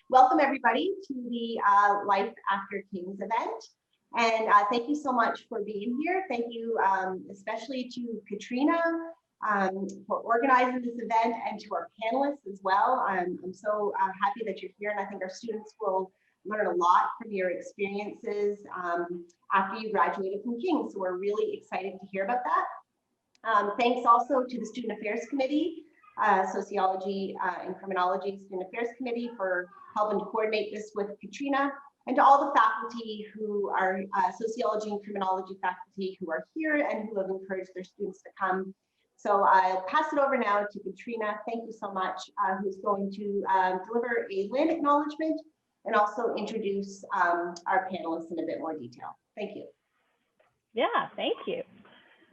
Welcome everybody to the Life After Kings event. And thank you so much for being here. Thank you especially to Katrina for organizing this event and to our panelists as well. I'm so happy that you're here, and I think our students will learn a lot from your experiences after you graduated from King's. So we're really excited to hear about that. Thanks also to the Student Affairs Committee, Sociology and Criminology Student Affairs Committee for helping to coordinate this with Katrina, and to all the faculty who are Sociology and Criminology faculty who are here and who have encouraged their students to come. So I'll pass it over now to Katrina. Thank you so much, who's going to deliver a land acknowledgement and also introduce our panelists in a bit more detail. Thank you. Yeah, thank you.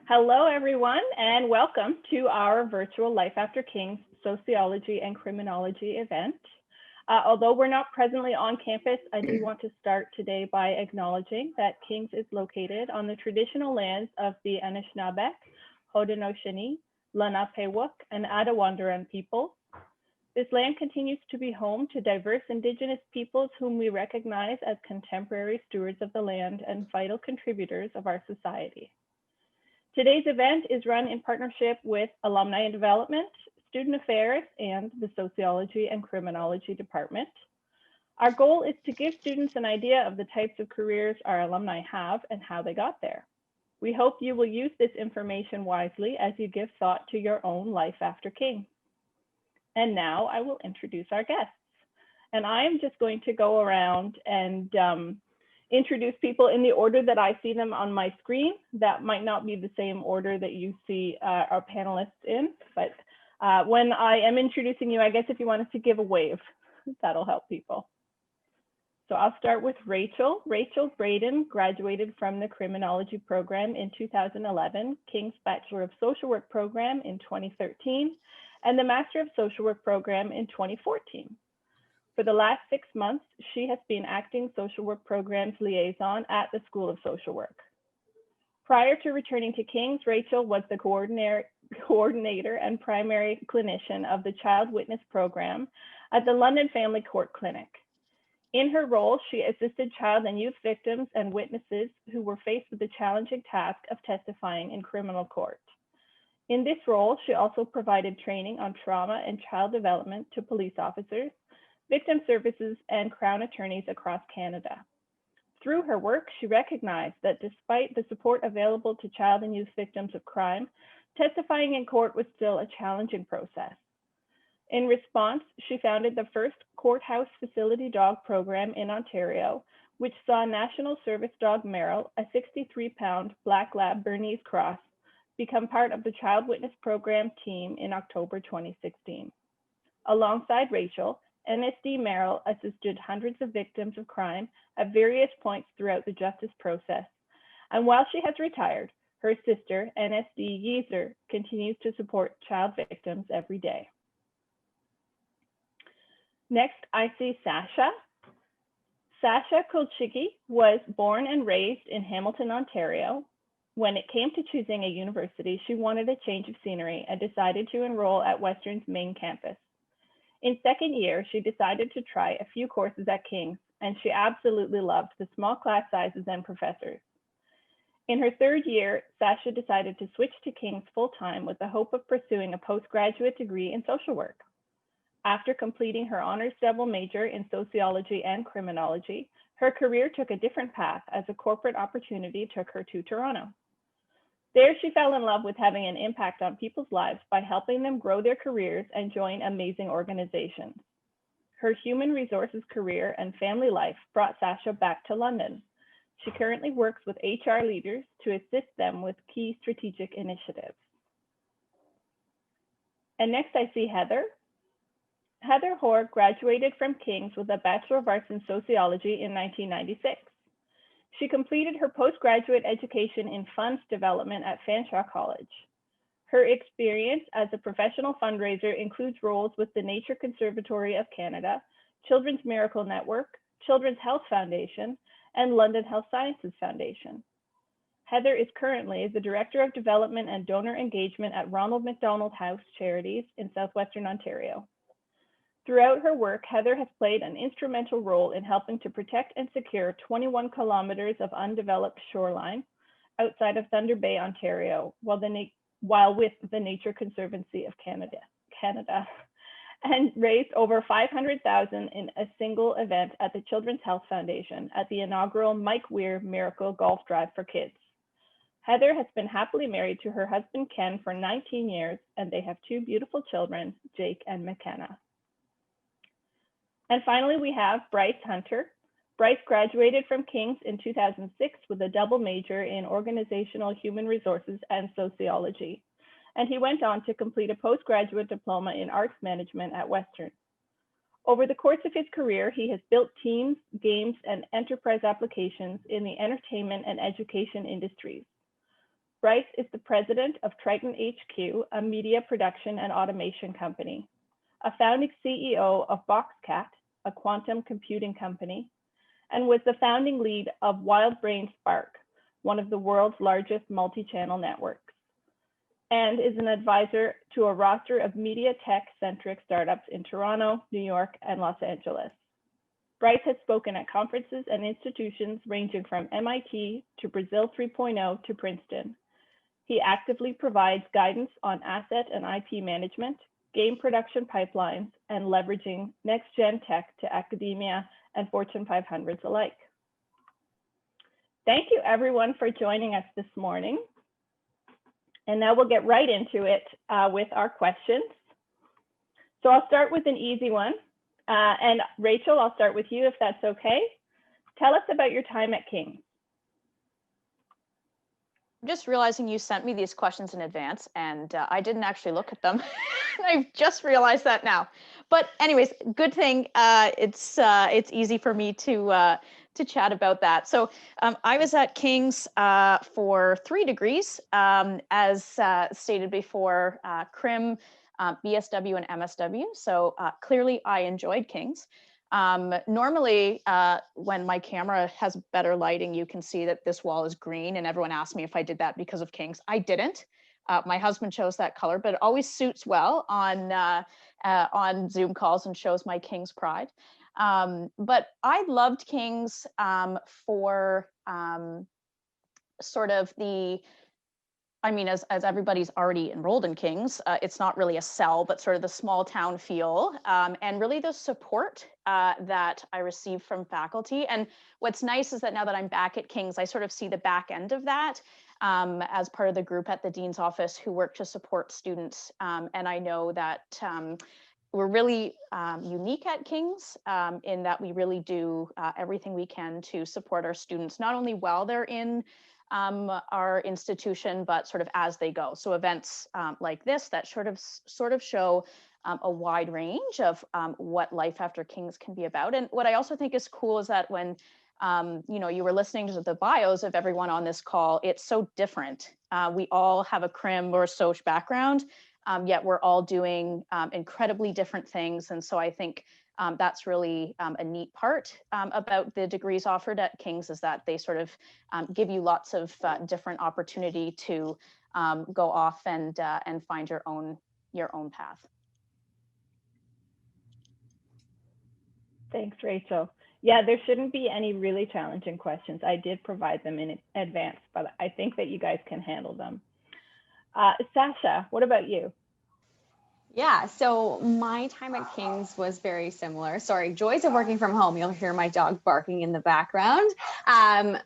Hello, everyone, and welcome to our virtual Life After King's Sociology and Criminology event. Although we're not presently on campus, I do want to start today by acknowledging that King's is located on the traditional lands of the Anishinaabeg, Haudenosaunee, Lenape-Wook, and Attawandaron people. This land continues to be home to diverse Indigenous peoples whom we recognize as contemporary stewards of the land and vital contributors of our society. Today's event is run in partnership with Alumni and Development, Student Affairs, and the Sociology and Criminology Department. Our goal is to give students an idea of the types of careers our alumni have and how they got there. We hope you will use this information wisely as you give thought to your own life after King. And now I will introduce our guests. And I am just going to go around and introduce people in the order that I see them on my screen. That might not be the same order that you see our panelists in, but when I am introducing you, I guess if you wanted to give a wave, that'll help people. So I'll start with Rachel. Rachel Braden graduated from the Criminology program in 2011, King's Bachelor of Social Work program in 2013, and the Master of Social Work program in 2014. For the last 6 months, she has been acting social work programs liaison at the School of Social Work. Prior to returning to King's, Rachel was the coordinator and primary clinician of the Child Witness Program at the London Family Court Clinic. In her role, she assisted child and youth victims and witnesses who were faced with the challenging task of testifying in criminal court. In this role, she also provided training on trauma and child development to police officers, victim services, and Crown attorneys across Canada. Through her work, she recognized that despite the support available to child and youth victims of crime, testifying in court was still a challenging process. In response, she founded the first courthouse facility dog program in Ontario, which saw National Service Dog Merrill, a 63-pound Black Lab Bernese Cross, become part of the Child Witness Program team in October 2016. Alongside Rachel, NSD Merrill assisted hundreds of victims of crime at various points throughout the justice process. And while she has retired, her sister, NSD Yeezer, continues to support child victims every day. Next, I see Sasha. Sasha Kulchicki was born and raised in Hamilton, Ontario. When it came to choosing a university, she wanted a change of scenery and decided to enroll at Western's main campus. In second year, she decided to try a few courses at King's, and she absolutely loved the small class sizes and professors. In her third year, Sasha decided to switch to King's full-time with the hope of pursuing a postgraduate degree in social work. After completing her honors double major in sociology and criminology, her career took a different path as a corporate opportunity took her to Toronto. There, she fell in love with having an impact on people's lives by helping them grow their careers and join amazing organizations. Her human resources career and family life brought Sasha back to London. She currently works with HR leaders to assist them with key strategic initiatives. And next I see Heather. Heather Hoare graduated from King's with a Bachelor of Arts in Sociology in 1996. She completed her postgraduate education in funds development at Fanshawe College. Her experience as a professional fundraiser includes roles with the Nature Conservatory of Canada, Children's Miracle Network, Children's Health Foundation, and London Health Sciences Foundation. Heather is currently the Director of Development and Donor Engagement at Ronald McDonald House Charities in Southwestern Ontario. Throughout her work, Heather has played an instrumental role in helping to protect and secure 21 kilometers of undeveloped shoreline outside of Thunder Bay, Ontario, while with the Nature Conservancy of Canada, and raised over $500,000 in a single event at the Children's Health Foundation at the inaugural Mike Weir Miracle Golf Drive for Kids. Heather has been happily married to her husband, Ken, for 19 years, and they have 2 beautiful children, Jake and McKenna. And finally, we have Bryce Hunter. Bryce graduated from King's in 2006 with a double major in organizational human resources and sociology. And he went on to complete a postgraduate diploma in arts management at Western. Over the course of his career, he has built teams, games, and enterprise applications in the entertainment and education industries. Bryce is the president of Triton HQ, a media production and automation company, a founding CEO of BoxCat, a quantum computing company, and was the founding lead of Wild Brain Spark, one of the world's largest multi-channel networks, and is an advisor to a roster of media tech-centric startups in Toronto, New York, and Los Angeles. Bryce has spoken at conferences and institutions ranging from MIT to Brazil 3.0 to Princeton. He actively provides guidance on asset and IP management, game production pipelines, and leveraging next-gen tech to academia and Fortune 500s alike. Thank you everyone for joining us this morning. And now we'll get right into it with our questions. So I'll start with an easy one. And Rachel, I'll start with you if that's okay. Tell us about your time at King's. I'm just realizing you sent me these questions in advance and I didn't actually look at them. I've just realized that now. But anyways, good thing it's easy for me to chat about that. So I was at King's for 3 degrees, as stated before, CRIM, BSW, and MSW. So clearly I enjoyed King's. Normally, when my camera has better lighting, you can see that this wall is green, and everyone asked me if I did that because of King's. I didn't. My husband chose that color, but it always suits well on Zoom calls and shows my King's pride. But I loved King's for sort of the, I mean, as everybody's already enrolled in King's, it's not really a cell, but sort of the small town feel, and really the support that I received from faculty. And what's nice is that now that I'm back at King's, I sort of see the back end of that as part of the group at the Dean's office who work to support students. And I know that we're really unique at King's in that we really do everything we can to support our students, not only while they're in our institution, but sort of as they go. So events like this that sort of show a wide range of what life after King's can be about. And what I also think is cool is that when you were listening to the bios of everyone on this call, it's so different. We all have a CRIM or Soc background, yet we're all doing incredibly different things. And so I think that's really a neat part about the degrees offered at King's, is that they sort of give you lots of different opportunity to go off and find your own path. Thanks, Rachel. Yeah, there shouldn't be any really challenging questions. I did provide them in advance, but I think that you guys can handle them. Sasha, what about you? Yeah, so my time at King's was very similar. Sorry, joys of working from home. You'll hear my dog barking in the background.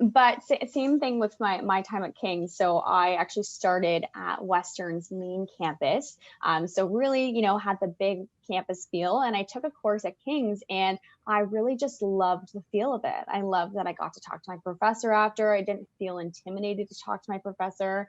But same thing with my time at King's. So I actually started at Western's main campus. So really, had the big campus feel. And I took a course at King's and I really just loved the feel of it. I loved that I got to talk to my professor after. I didn't feel intimidated to talk to my professor.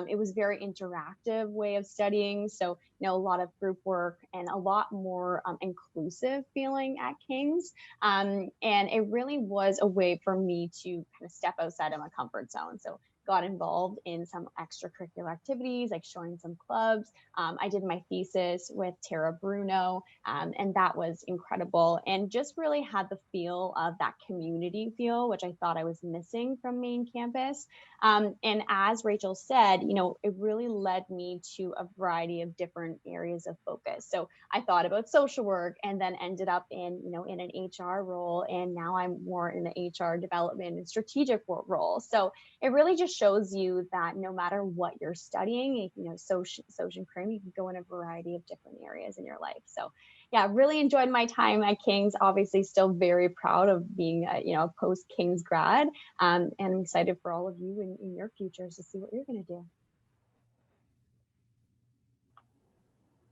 It was very interactive way of studying. So, a lot of group work and a lot more inclusive feeling at King's. And it really was a way for me to kind of step outside of my comfort zone. So got involved in some extracurricular activities, like joined some clubs. I did my thesis with Tara Bruno, and that was incredible, and just really had the feel of that community feel, which I thought I was missing from main campus. And as Rachel said, it really led me to a variety of different areas of focus. So I thought about social work and then ended up in an HR role. And now I'm more in the HR development and strategic role. So it really just shows you that no matter what you're studying, social and crim, you can go in a variety of different areas in your life. So yeah, really enjoyed my time at King's. Obviously still very proud of being a post King's grad. And I'm excited for all of you in your futures to see what you're going to do.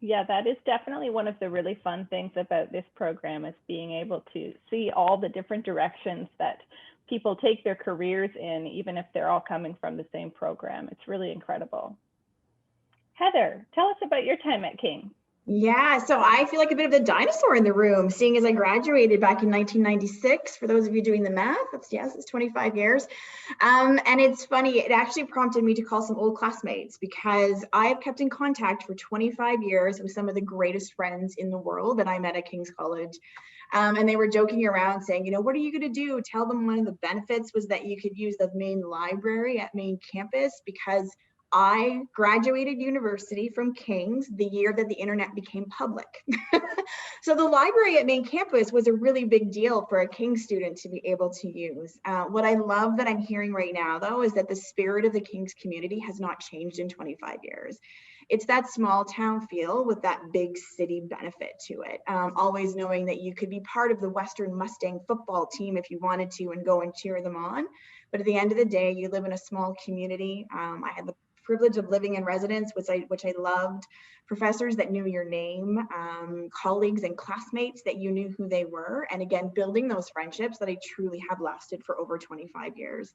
Yeah, that is definitely one of the really fun things about this program, is being able to see all the different directions that people take their careers in, even if they're all coming from the same program. It's really incredible. Heather, tell us about your time at King. Yeah, so I feel like a bit of the dinosaur in the room, seeing as I graduated back in 1996. For those of you doing the math, it's 25 years. And it's funny, it actually prompted me to call some old classmates, because I have kept in contact for 25 years with some of the greatest friends in the world that I met at King's College. And they were joking around saying, what are you going to do? Tell them one of the benefits was that you could use the main library at main campus, because I graduated university from King's the year that the internet became public. So the library at main campus was a really big deal for a King's student to be able to use. What I love that I'm hearing right now, though, is that the spirit of the King's community has not changed in 25 years. It's that small town feel with that big city benefit to it. Always knowing that you could be part of the Western Mustang football team if you wanted to and go and cheer them on. But at the end of the day, you live in a small community. I had the privilege of living in residence, which I loved, professors that knew your name, colleagues and classmates that you knew who they were, and again, building those friendships that I truly have lasted for over 25 years.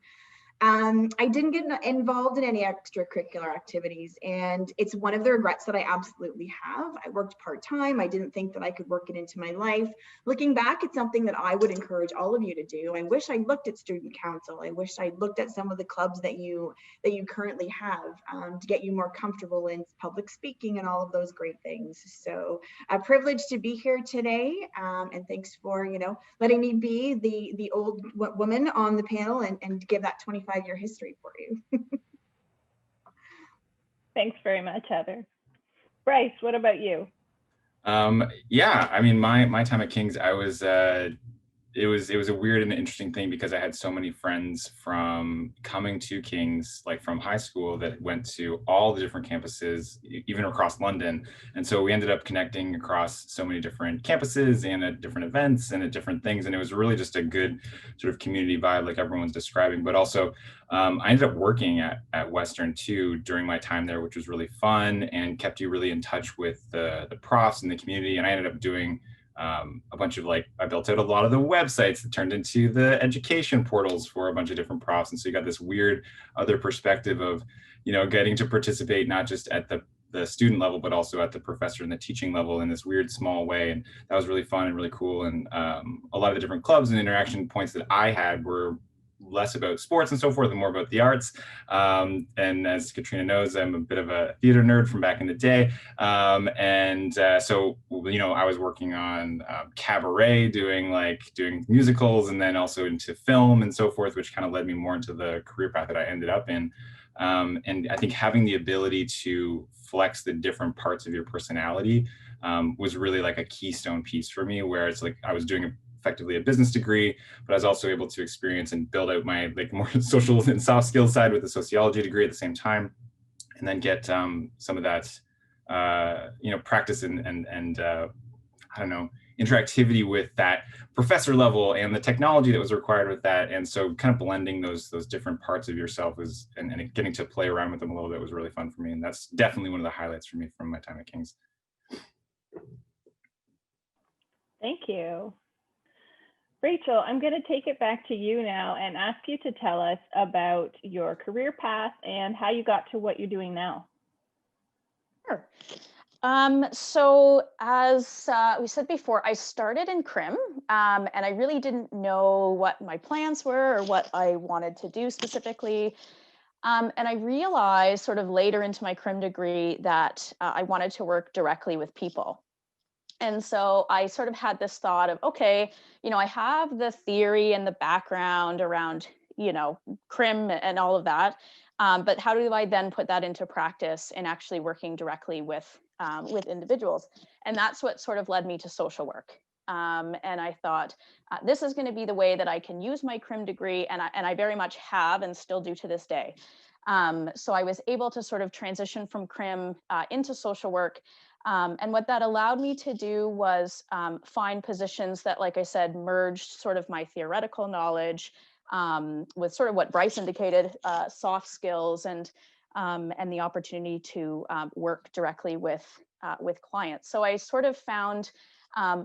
I didn't get involved in any extracurricular activities, and it's one of the regrets that I absolutely have. I worked part-time. I didn't think that I could work it into my life. Looking back, it's something that I would encourage all of you to do. I wish I looked at student council. I wish I looked at some of the clubs that you currently have to get you more comfortable in public speaking and all of those great things. So a privilege to be here today, and thanks for letting me be the old woman on the panel and give that 25-year history for you. Thanks very much, Heather. Bryce, what about you? Yeah, I mean, my time at King's, it was a weird and interesting thing, because I had so many friends from coming to King's, like from high school, that went to all the different campuses, even across London. And so we ended up connecting across so many different campuses and at different events and at different things. And it was really just a good sort of community vibe, like everyone's describing. But also, I ended up working at Western too during my time there, which was really fun and kept you really in touch with the profs and the community. And I ended up doing a bunch of I built out a lot of the websites that turned into the education portals for a bunch of different profs. And so you got this weird other perspective of, getting to participate not just at the student level, but also at the professor and the teaching level in this weird small way. And that was really fun and really cool. And a lot of the different clubs and interaction points that I had were less about sports and so forth and more about the arts. And as Katrina knows, I'm a bit of a theater nerd from back in the day. So, I was working on cabaret, doing musicals, and then also into film and so forth, which kind of led me more into the career path that I ended up in. And I think having the ability to flex the different parts of your personality was really a keystone piece for me, where it's I was doing effectively a business degree, but I was also able to experience and build out my more social and soft skills side with a sociology degree at the same time, and then get some of that practice and I don't know, interactivity with that professor level and the technology that was required with that. And so kind of blending those different parts of yourself and getting to play around with them a little bit was really fun for me. And that's definitely one of the highlights for me from my time at King's. Thank you. Rachel, I'm going to take it back to you now and ask you to tell us about your career path and how you got to what you're doing now. Sure. So as we said before, I started in crim, and I really didn't know what my plans were or what I wanted to do specifically. And I realized sort of later into my crim degree that I wanted to work directly with people. And so I sort of had this thought of, okay, I have the theory and the background around, crim and all of that. But how do I then put that into practice and actually working directly with individuals? And that's what sort of led me to social work. And I thought, this is going to be the way that I can use my crim degree, and I very much have and still do to this day. So I was able to sort of transition from crim into social work. And what that allowed me to do was find positions that, like I said, merged sort of my theoretical knowledge with sort of what Bryce indicated, soft skills and the opportunity to work directly with clients. So I sort of found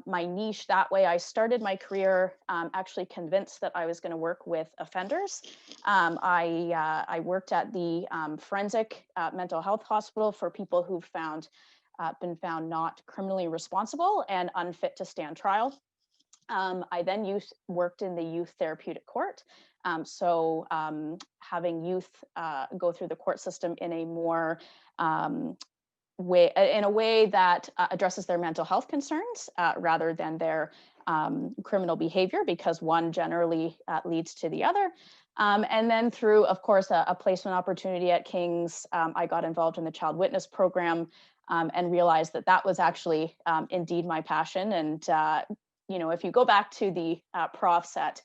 my niche that way. I started my career actually convinced that I was going to work with offenders. I worked at the forensic mental health hospital for people who been found not criminally responsible and unfit to stand trial. I then worked in the youth therapeutic court. Having youth go through the court system in a more way that addresses their mental health concerns rather than their criminal behavior, because one generally leads to the other. And then through, of course, a placement opportunity at King's, I got involved in the child witness program and realized that that was actually indeed my passion. And, if you go back to the profs at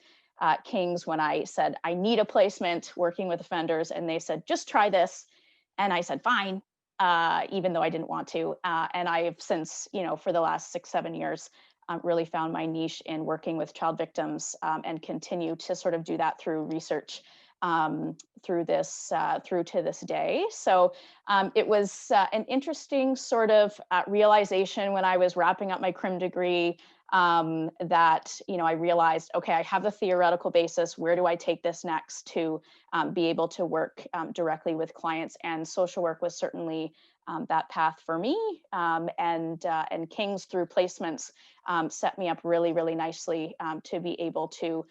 King's, when I said, I need a placement working with offenders, and they said, just try this. And I said, fine. Even though I didn't want to. And I've since, for the last 6-7 years, really found my niche in working with child victims and continue to sort of do that through research through to this day. So it was an interesting sort of realization when I was wrapping up my crim degree that, I realized, okay, I have the theoretical basis. Where do I take this next to be able to work directly with clients? And social work was certainly that path for me. And King's, through placements, set me up really, really nicely to be able to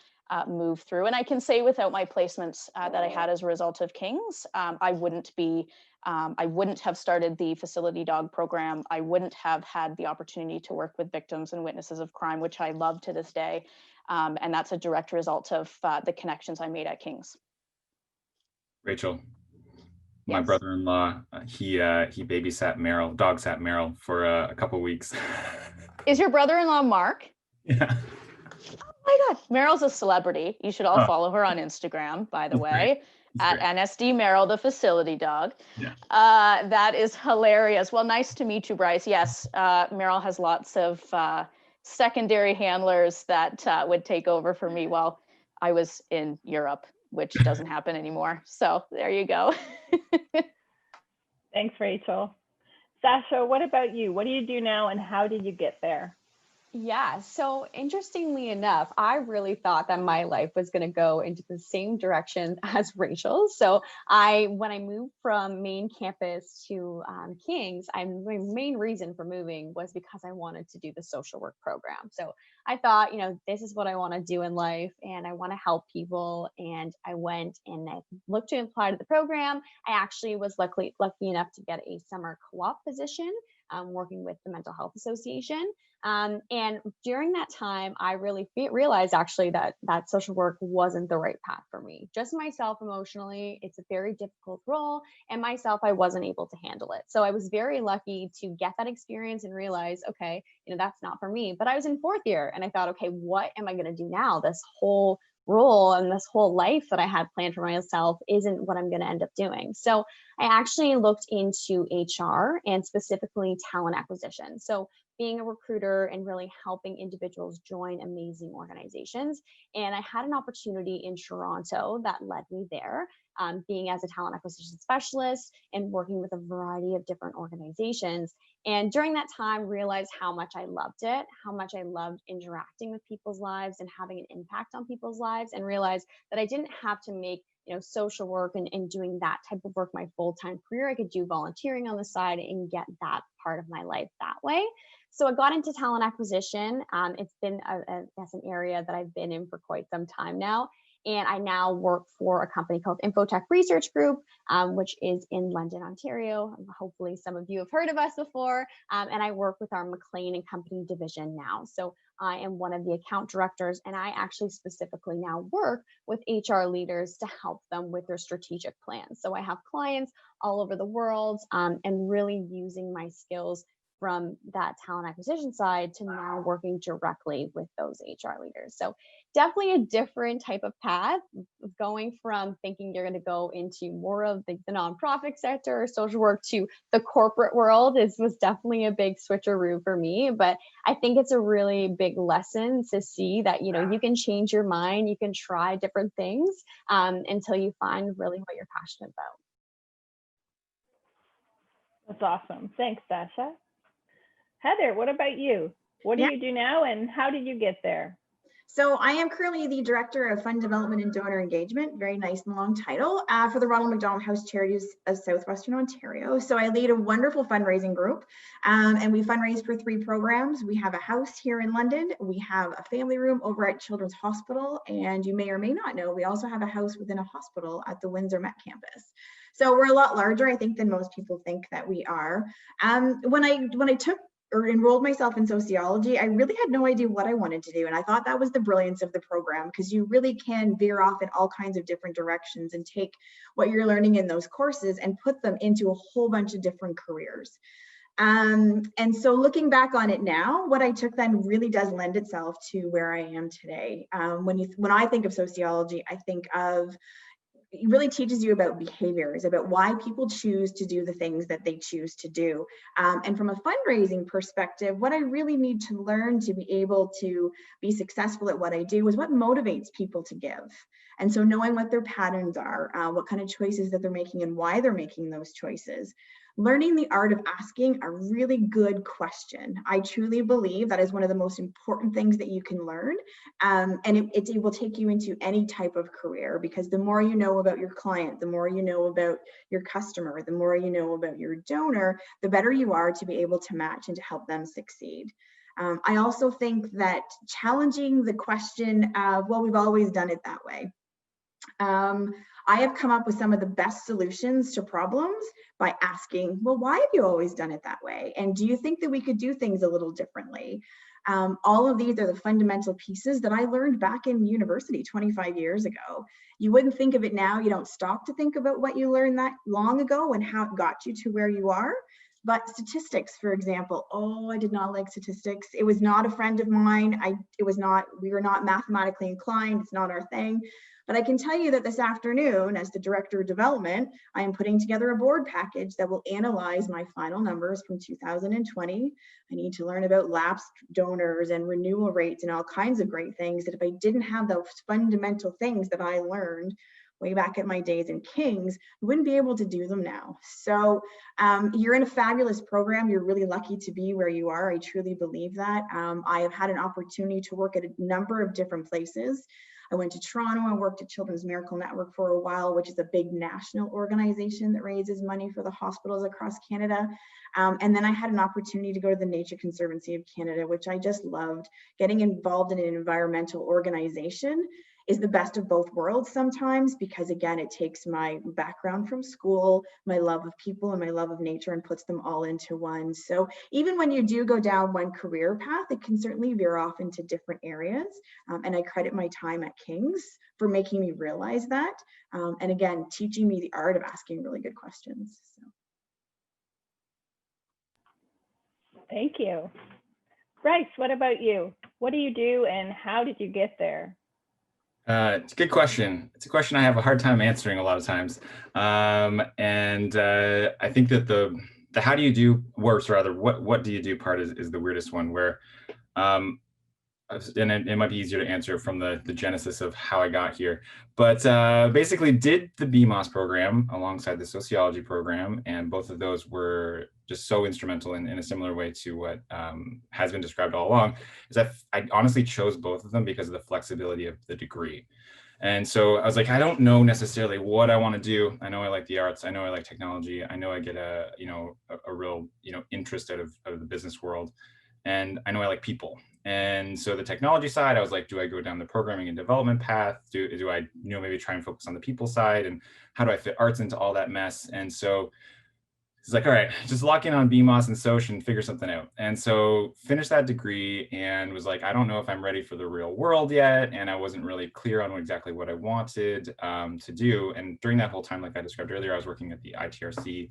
move through. And I can say, without my placements that I had as a result of King's, I wouldn't have started the facility dog program. I wouldn't have had the opportunity to work with victims and witnesses of crime, which I love to this day. And that's a direct result of the connections I made at King's. Rachel, my Yes. brother-in-law, he babysat Meryl, dog sat Meryl for a couple of weeks. Is your brother-in-law Mark? Yeah. Oh my God, Meryl's a celebrity. You should all follow her on Instagram, by the way, at NSD Meryl, the facility dog. Yeah. That is hilarious. Well, nice to meet you, Bryce. Yes, Meryl has lots of secondary handlers that would take over for me while I was in Europe, which doesn't happen anymore. So there you go. Thanks, Rachel. Sasha, what about you? What do you do now and how did you get there? Yeah, so interestingly enough, I really thought that my life was going to go into the same direction as Rachel's. So when I moved from main campus to King's, my main reason for moving was because I wanted to do the social work program. So I thought, this is what I want to do in life and I want to help people. And I went and I looked to apply to the program. I actually was lucky enough to get a summer co-op position working with the Mental Health Association. And during that time, I really realized actually that social work wasn't the right path for me. Just myself emotionally, it's a very difficult role, and myself, I wasn't able to handle it. So I was very lucky to get that experience and realize, okay, that's not for me. But I was in fourth year and I thought, okay, what am I going to do now? This whole role and this whole life that I had planned for myself isn't what I'm going to end up doing. So I actually looked into HR and specifically talent acquisition. So being a recruiter and really helping individuals join amazing organizations. And I had an opportunity in Toronto that led me there, being as a talent acquisition specialist and working with a variety of different organizations. And during that time, realized how much I loved it, how much I loved interacting with people's lives and having an impact on people's lives, and realized that I didn't have to make social work and doing that type of work my full-time career. I could do volunteering on the side and get that part of my life that way. So I got into talent acquisition. It's been that's an area that I've been in for quite some time now. And I now work for a company called Infotech Research Group, which is in London, Ontario. Hopefully some of you have heard of us before. And I work with our McLean and Company division now. So I am one of the account directors, and I actually specifically now work with HR leaders to help them with their strategic plans. So I have clients all over the world, and really using my skills from that talent acquisition side to now working directly with those HR leaders. So definitely a different type of path, going from thinking you're going to go into more of the nonprofit sector or social work to the corporate world was definitely a big switcheroo for me. But I think it's a really big lesson to see that, you know, you can change your mind, you can try different things until you find really what you're passionate about. That's awesome. Thanks, Dasha. Heather, what about you? What do you do now, and how did you get there? So I am currently the Director of Fund Development and Donor Engagement, very nice and long title, for the Ronald McDonald House Charities of Southwestern Ontario. So I lead a wonderful fundraising group, and we fundraise for 3 programs. We have a house here in London, we have a family room over at Children's Hospital, and you may or may not know, we also have a house within a hospital at the Windsor Met campus. So we're a lot larger, I think, than most people think that we are. When I took or enrolled myself in sociology, I really had no idea what I wanted to do. And I thought that was the brilliance of the program, because you really can veer off in all kinds of different directions and take what you're learning in those courses and put them into a whole bunch of different careers. And so looking back on it now, what I took then really does lend itself to where I am today. When I think of sociology, I think of it really teaches you about behaviors, about why people choose to do the things that they choose to do. And from a fundraising perspective, what I really need to learn to be able to be successful at what I do is what motivates people to give. And so knowing what their patterns are, what kind of choices that they're making and why they're making those choices. Learning the art of asking a really good question. I truly believe that is one of the most important things that you can learn. And it will take you into any type of career, because the more you know about your client, the more you know about your customer, the more you know about your donor, the better you are to be able to match and to help them succeed. I also think that challenging the question of, well, we've always done it that way. I have come up with some of the best solutions to problems by asking, well, why have you always done it that way? And do you think that we could do things a little differently? All of these are the fundamental pieces that I learned back in university 25 years ago. You wouldn't think of it now. You don't stop to think about what you learned that long ago and how it got you to where you are. But statistics, for example, I did not like statistics. It was not a friend of mine. We were not mathematically inclined. It's not our thing. But I can tell you that this afternoon, as the Director of Development, I am putting together a board package that will analyze my final numbers from 2020. I need to learn about lapsed donors and renewal rates and all kinds of great things that if I didn't have those fundamental things that I learned way back at my days in King's, I wouldn't be able to do them now. So you're in a fabulous program. You're really lucky to be where you are. I truly believe that. I have had an opportunity to work at a number of different places. I went to Toronto and worked at Children's Miracle Network for a while, which is a big national organization that raises money for the hospitals across Canada. And then I had an opportunity to go to the Nature Conservancy of Canada, which I just loved. Getting involved in an environmental organization is the best of both worlds sometimes, because again, it takes my background from school, my love of people and my love of nature, and puts them all into one. So even when you do go down one career path, it can certainly veer off into different areas. And I credit my time at King's for making me realize that. And again, teaching me the art of asking really good questions. So. Thank you. Bryce, what about you? What do you do and how did you get there? It's a good question. It's a question I have a hard time answering a lot of times. I think that the how do you do works, rather, what do you do part is the weirdest one, where, and it might be easier to answer from the genesis of how I got here. But basically did the BMOS program alongside the sociology program, and both of those were just so instrumental in a similar way to what has been described all along, is that I honestly chose both of them because of the flexibility of the degree. And so I was like, I don't know necessarily what I want to do. I know I like the arts. I know I like technology. I know I get a real interest out of the business world. And I know I like people. And so the technology side, I was like, do I go down the programming and development path? Do I, maybe try and focus on the people side? And how do I fit arts into all that mess? And so it's like, all right, just lock in on BMOS and Soc and figure something out. And so finished that degree and was like, I don't know if I'm ready for the real world yet. And I wasn't really clear on exactly what I wanted to do. And during that whole time, like I described earlier, I was working at the ITRC,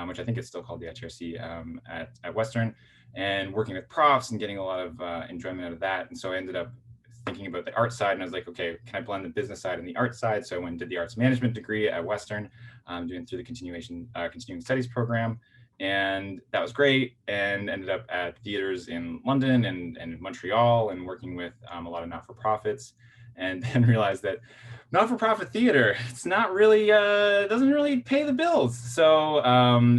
which I think it's still called the ITRC at Western, and working with profs and getting a lot of enjoyment out of that. And so I ended up thinking about the art side, and I was like, okay, can I blend the business side and the art side? So I went and did the arts management degree at Western, doing through the continuing studies program. And that was great, and ended up at theaters in London and Montreal, and working with a lot of not-for-profits, and then realized that not-for-profit theater, it's not really, doesn't really pay the bills. So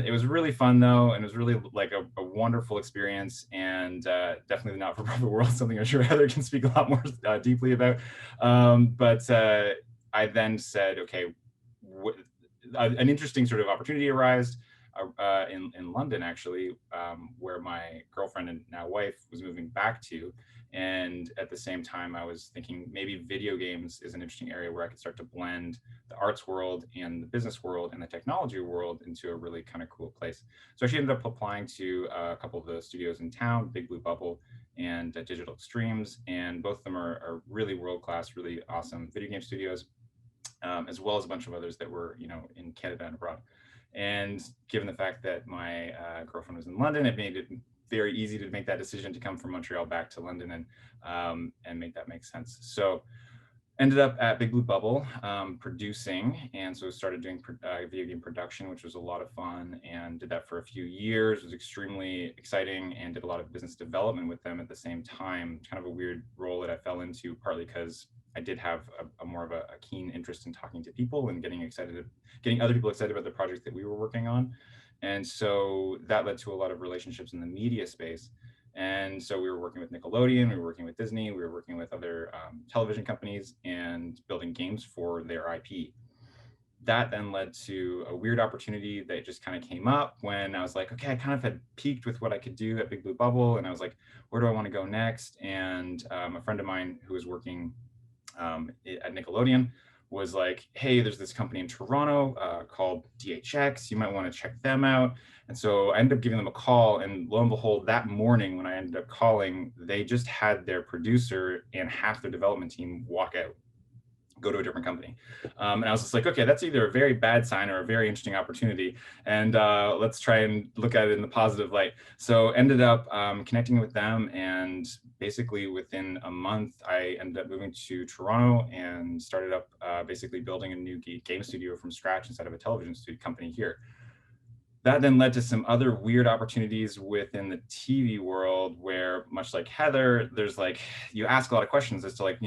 it was really fun though, and it was really like a wonderful experience, and definitely the not-for-profit world, something I'm sure Heather can speak a lot more deeply about. But I then said, okay, an interesting sort of opportunity arose in London, actually, where my girlfriend and now wife was moving back to. And at the same time, I was thinking maybe video games is an interesting area where I could start to blend the arts world and the business world and the technology world into a really kind of cool place. So I actually ended up applying to a couple of the studios in town, Big Blue Bubble and Digital Extremes. And both of them are really world-class, really awesome video game studios, as well as a bunch of others that were, in Canada and abroad. And given the fact that my girlfriend was in London, it made it very easy to make that decision to come from Montreal back to London and make that make sense. So ended up at Big Blue Bubble producing, and so started doing video game production, which was a lot of fun, and did that for a few years. It was extremely exciting, and did a lot of business development with them at the same time. Kind of a weird role that I fell into, partly because I did have a more of a keen interest in talking to people and getting other people excited about the projects that we were working on. And so that led to a lot of relationships in the media space. And so we were working with Nickelodeon, we were working with Disney, we were working with other television companies and building games for their IP. That then led to a weird opportunity that just kind of came up when I was like, okay, I kind of had peaked with what I could do at Big Blue Bubble. And I was like, where do I want to go next? And a friend of mine who was working at Nickelodeon was like, hey, there's this company in Toronto called DHX. You might want to check them out. And so I ended up giving them a call, and lo and behold, that morning when I ended up calling, they just had their producer and half their development team walk out, go to a different company. And I was just like, okay, that's either a very bad sign or a very interesting opportunity. And let's try and look at it in the positive light. So ended up connecting with them, and basically within a month, I ended up moving to Toronto and started up basically building a new game studio from scratch inside of a television studio company here. That then led to some other weird opportunities within the TV world where, much like Heather, there's like, you ask a lot of questions as to like,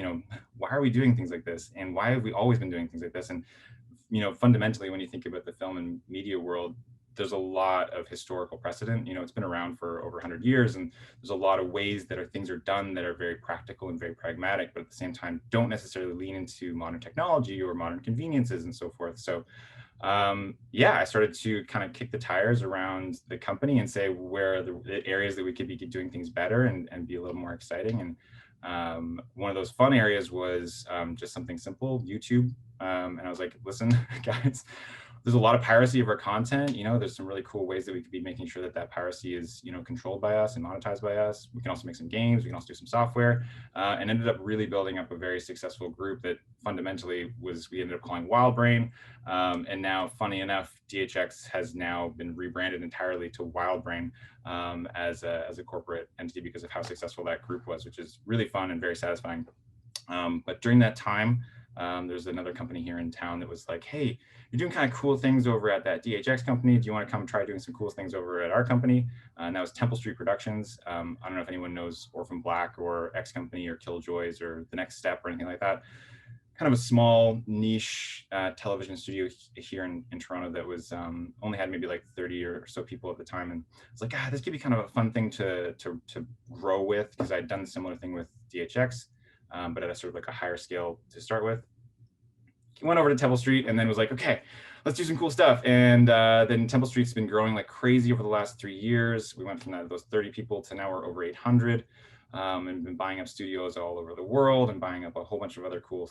why are we doing things like this? And why have we always been doing things like this? And, fundamentally, when you think about the film and media world, there's a lot of historical precedent. It's been around for over 100 years, and there's a lot of ways that things are done that are very practical and very pragmatic, but at the same time, don't necessarily lean into modern technology or modern conveniences and so forth. So I started to kind of kick the tires around the company and say where are the areas that we could be doing things better and be a little more exciting. And one of those fun areas was just something simple, YouTube. And I was like, listen, guys, there's a lot of piracy of our content. There's some really cool ways that we could be making sure that piracy is, controlled by us and monetized by us. We can also make some games. We can also do some software, and ended up really building up a very successful group that fundamentally we ended up calling WildBrain. And now, funny enough, DHX has now been rebranded entirely to WildBrain as a corporate entity because of how successful that group was, which is really fun and very satisfying. But during that time, there's another company here in town that was like, hey, you're doing kind of cool things over at that DHX company. Do you want to come try doing some cool things over at our company? And that was Temple Street Productions. I don't know if anyone knows Orphan Black or X Company or Killjoys or The Next Step or anything like that. Kind of a small niche television studio here in Toronto that was only had maybe like 30 or so people at the time. And I was like, this could be kind of a fun thing to grow with, because I'd done a similar thing with DHX. But at a sort of like a higher scale to start with. He went over to Temple Street and then was like, okay, let's do some cool stuff. And then Temple Street's been growing like crazy over the last 3 years. We went from those 30 people to now we're over 800. and been buying up studios all over the world and buying up a whole bunch of other cool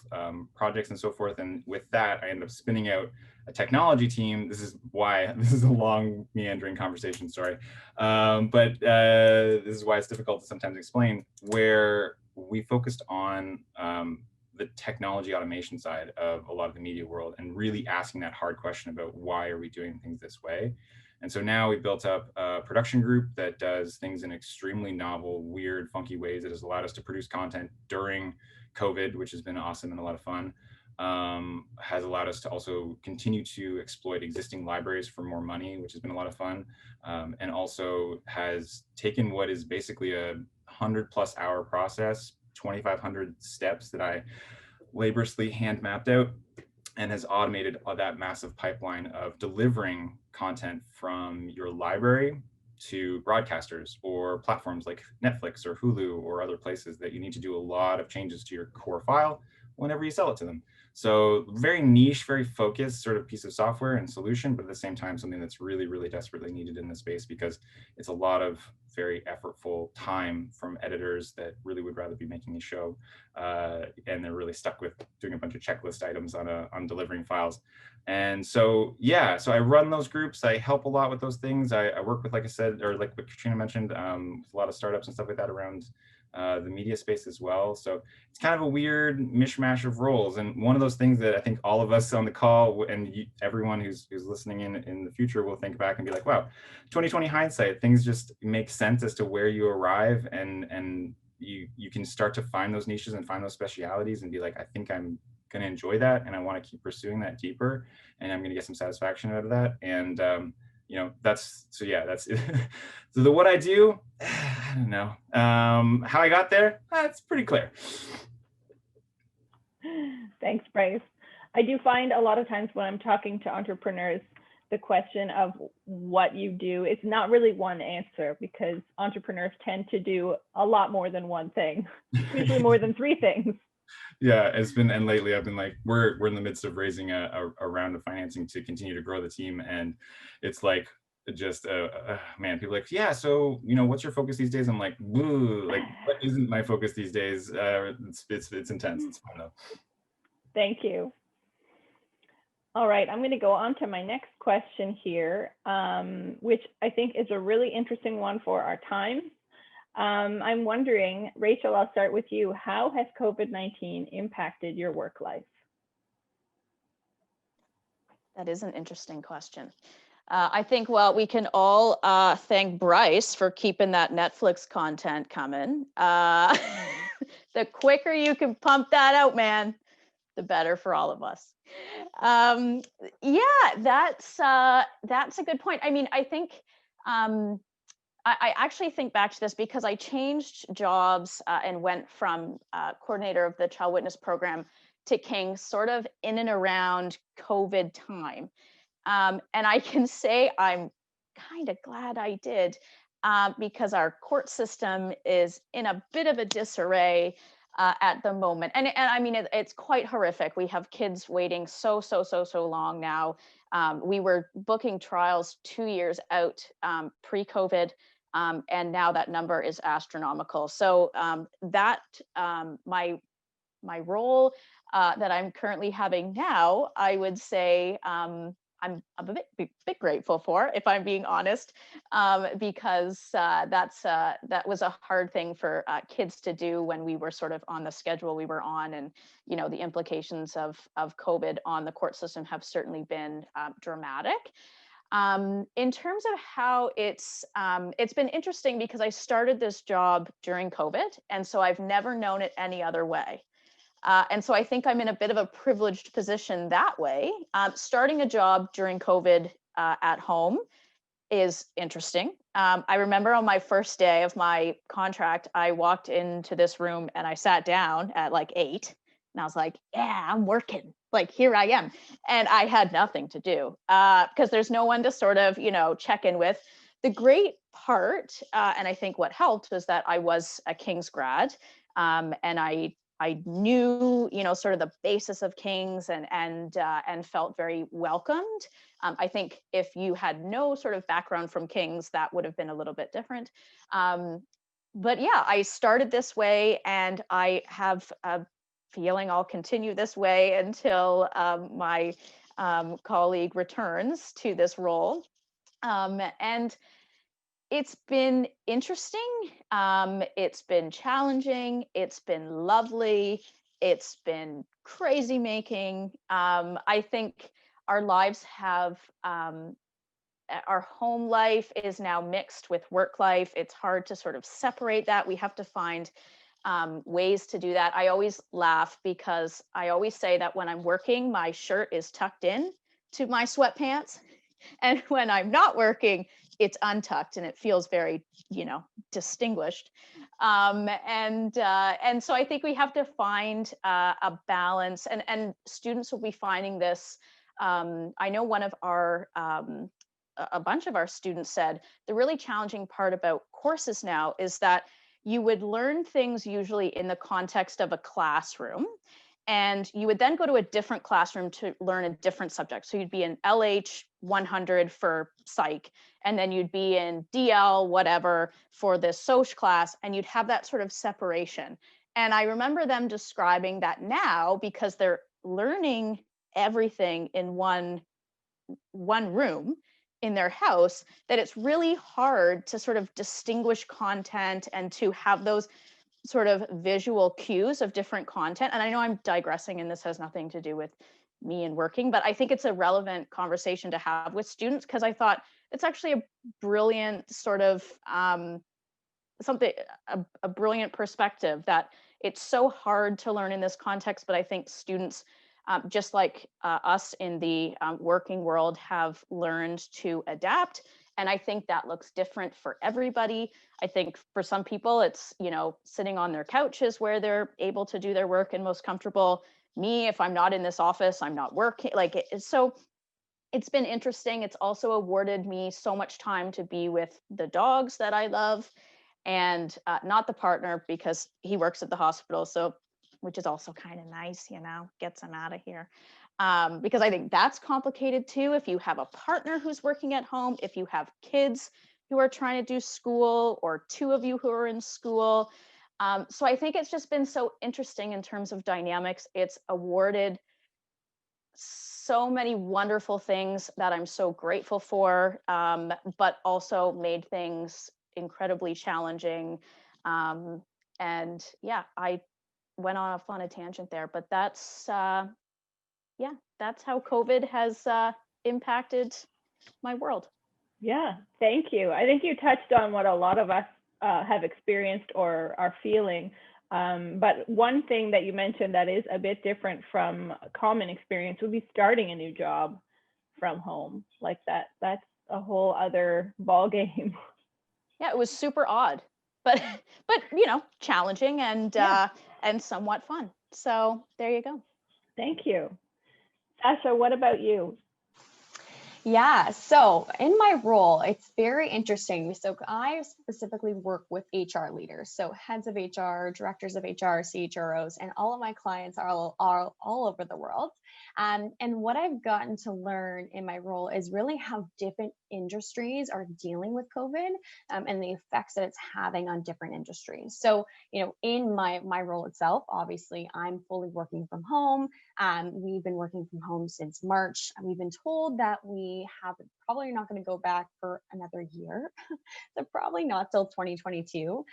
projects and so forth. And with that, I ended up spinning out a technology team. This is why this is a long meandering conversation, sorry. But this is why it's difficult to sometimes explain, where we focused on the technology automation side of a lot of the media world and really asking that hard question about why are we doing things this way? And so now we built up a production group that does things in extremely novel, weird, funky ways that has allowed us to produce content during COVID, which has been awesome and a lot of fun. Has allowed us to also continue to exploit existing libraries for more money, which has been a lot of fun. And also has taken what is basically a 100+ hour process, 2,500 steps that I laboriously hand mapped out, and has automated that massive pipeline of delivering content from your library to broadcasters or platforms like Netflix or Hulu or other places that you need to do a lot of changes to your core file whenever you sell it to them. So very niche, very focused sort of piece of software and solution, but at the same time, something that's really, really desperately needed in this space, because it's a lot of very effortful time from editors that really would rather be making a show. And they're really stuck with doing a bunch of checklist items on delivering files. And so, yeah, so I run those groups. I help a lot with those things. I work with, like I said, or like what Katrina mentioned, with a lot of startups and stuff like that around the media space as well. So it's kind of a weird mishmash of roles. And one of those things that I think all of us on the call and everyone who's listening in the future will think back and be like, wow, 2020 hindsight, things just make sense as to where you arrive, and you can start to find those niches and find those specialities and be like, I think I'm going to enjoy that, and I want to keep pursuing that deeper, and I'm going to get some satisfaction out of that. And you know, that's it. So what I do, I don't know. How I got there, it's pretty clear. Thanks, Bryce. I do find a lot of times when I'm talking to entrepreneurs, the question of what you do is not really one answer, because entrepreneurs tend to do a lot more than one thing, usually more than 3 things. Yeah, it's been, and lately I've been like, we're in the midst of raising a round of financing to continue to grow the team, and it's like, just man, people are like, yeah, so you know, what's your focus these days? I'm like, woo, like, what isn't my focus these days? It's intense. It's fun though. Thank you. All right, I'm going to go on to my next question here, which I think is a really interesting one for our time. I'm wondering, Rachel, I'll start with you. How has COVID-19 impacted your work life? That is an interesting question. I think, well, we can all thank Bryce for keeping that Netflix content coming. The quicker you can pump that out, man, the better for all of us. Yeah, that's a good point. I mean, I think I actually think back to this because I changed jobs and went from coordinator of the Child Witness Program to King sort of in and around COVID time. And I can say I'm kind of glad I did, because our court system is in a bit of a disarray at the moment. And I mean, it's quite horrific. We have kids waiting so long now. We were booking trials 2 years out pre-COVID, and now that number is astronomical. So my role that I'm currently having now, I would say I'm a bit grateful for, if I'm being honest, because that was a hard thing for kids to do when we were sort of on the schedule we were on, and you know, the implications of COVID on the court system have certainly been dramatic. In terms of how it's been interesting, because I started this job during COVID, and so I've never known it any other way. And so I think I'm in a bit of a privileged position that way. Starting a job during COVID at home is interesting. I remember on my first day of my contract, I walked into this room and I sat down at like 8, and I was like, yeah, I'm working. Like, here I am. And I had nothing to do because there's no one to sort of, you know, check in with. The great part, and I think what helped, was that I was a King's grad, and I knew, you know, sort of the basis of King's and felt very welcomed. I think if you had no sort of background from King's, that would have been a little bit different. but yeah, I started this way, and I have a feeling I'll continue this way until my colleague returns to this role. And it's been interesting. It's been challenging. It's been lovely. It's been crazy making. I think our lives have, our home life is now mixed with work life. It's hard to sort of separate that. We have to find ways to do that. I always laugh because I always say that when I'm working, my shirt is tucked in to my sweatpants. And when I'm not working, it's untucked and it feels very, distinguished. And so I think we have to find a balance, and students will be finding this. I know one of our, a bunch of our students said the really challenging part about courses now is that you would learn things usually in the context of a classroom, and you would then go to a different classroom to learn a different subject. So you'd be in LH 100 for psych, and then you'd be in DL whatever for this social class, and you'd have that sort of separation. And I remember them describing that now, because they're learning everything in one room in their house, that it's really hard to sort of distinguish content and to have those sort of visual cues of different content. And I know I'm digressing and this has nothing to do with me and working, but I think it's a relevant conversation to have with students, because I thought it's actually a brilliant sort of a brilliant perspective, that it's so hard to learn in this context, but I think students, just like us in the working world, have learned to adapt. And I think that looks different for everybody. I think for some people, it's, sitting on their couches where they're able to do their work and most comfortable. Me, if I'm not in this office, I'm not working. So it's been interesting. It's also awarded me so much time to be with the dogs that I love, and not the partner, because he works at the hospital. So, which is also kind of nice, gets him out of here. Because I think that's complicated too. If you have a partner who's working at home, if you have kids who are trying to do school, or two of you who are in school. So I think it's just been so interesting in terms of dynamics. It's awarded so many wonderful things that I'm so grateful for, but also made things incredibly challenging. And yeah, I went on a tangent there, but that's that's how COVID has impacted my world. Yeah, thank you. I think you touched on what a lot of us have experienced or are feeling. But one thing that you mentioned that is a bit different from common experience would be starting a new job from home like that. That's a whole other ball game. Yeah, it was super odd, but challenging and somewhat fun. So there you go. Thank you. Sasha, what about you? Yeah, so in my role, it's very interesting. So I specifically work with HR leaders, so heads of HR, directors of HR, CHROs, and all of my clients are all over the world. And what I've gotten to learn in my role is really how different industries are dealing with COVID, and the effects that it's having on different industries. So, in my role itself, obviously, I'm fully working from home. We've been working from home since March. We've been told that we probably not going to go back for another year. So probably not till 2022,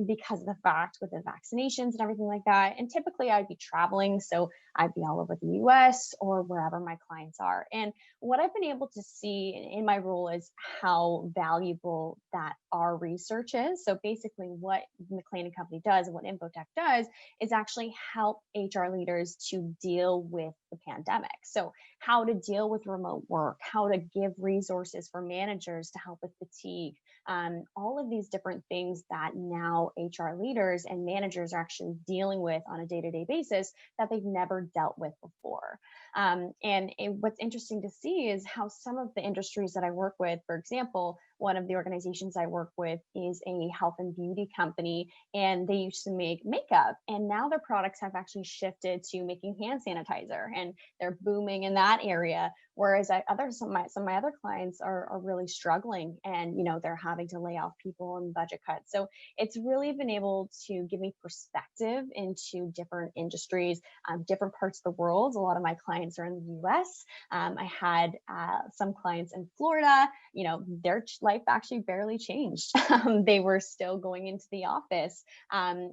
because of the fact with the vaccinations and everything like that. And typically I'd be traveling, so I'd be all over the US or wherever my clients are. And what I've been able to see in my role is how valuable that our research is. So basically what McLean & Company does and what Infotech does is actually help HR leaders to deal with the pandemic. So how to deal with remote work, how to give resources for managers to help with fatigue, all of these different things that now HR leaders and managers are actually dealing with on a day-to-day basis that they've never dealt with before. And what's interesting to see is how some of the industries that I work with, for example, one of the organizations I work with is a health and beauty company, and they used to make makeup, and now their products have actually shifted to making hand sanitizer, and they're booming in that area. Whereas some of my other clients are really struggling, and they're having to lay off people and budget cuts. So it's really been able to give me perspective into different industries, different parts of the world. A lot of my clients are in the US. I had some clients in Florida. Their life actually barely changed. They were still going into the office,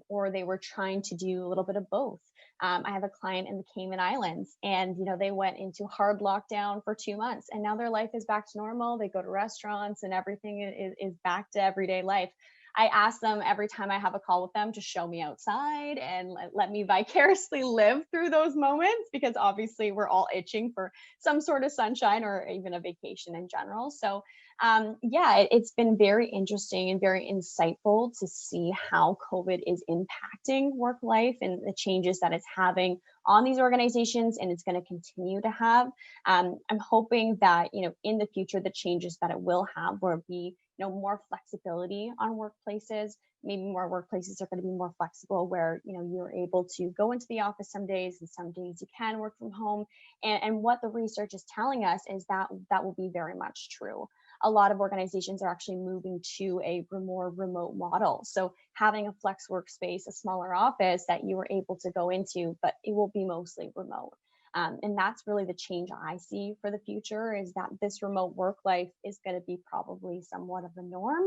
or they were trying to do a little bit of both. I have a client in the Cayman Islands, and they went into hard lockdown for 2 months, and now their life is back to normal. They go to restaurants, and everything is back to everyday life. I ask them every time I have a call with them to show me outside and let me vicariously live through those moments, because obviously we're all itching for some sort of sunshine or even a vacation in general. So it's been very interesting and very insightful to see how COVID is impacting work life and the changes that it's having on these organizations, and it's going to continue to have. I'm hoping that in the future, the changes that it will have will be more flexibility on workplaces. Maybe more workplaces are going to be more flexible, where you're able to go into the office some days, and some days you can work from home. And what the research is telling us is that that will be very much true. A lot of organizations are actually moving to a more remote model. So having a flex workspace, a smaller office that you are able to go into, but it will be mostly remote. And that's really the change I see for the future, is that this remote work life is going to be probably somewhat of the norm.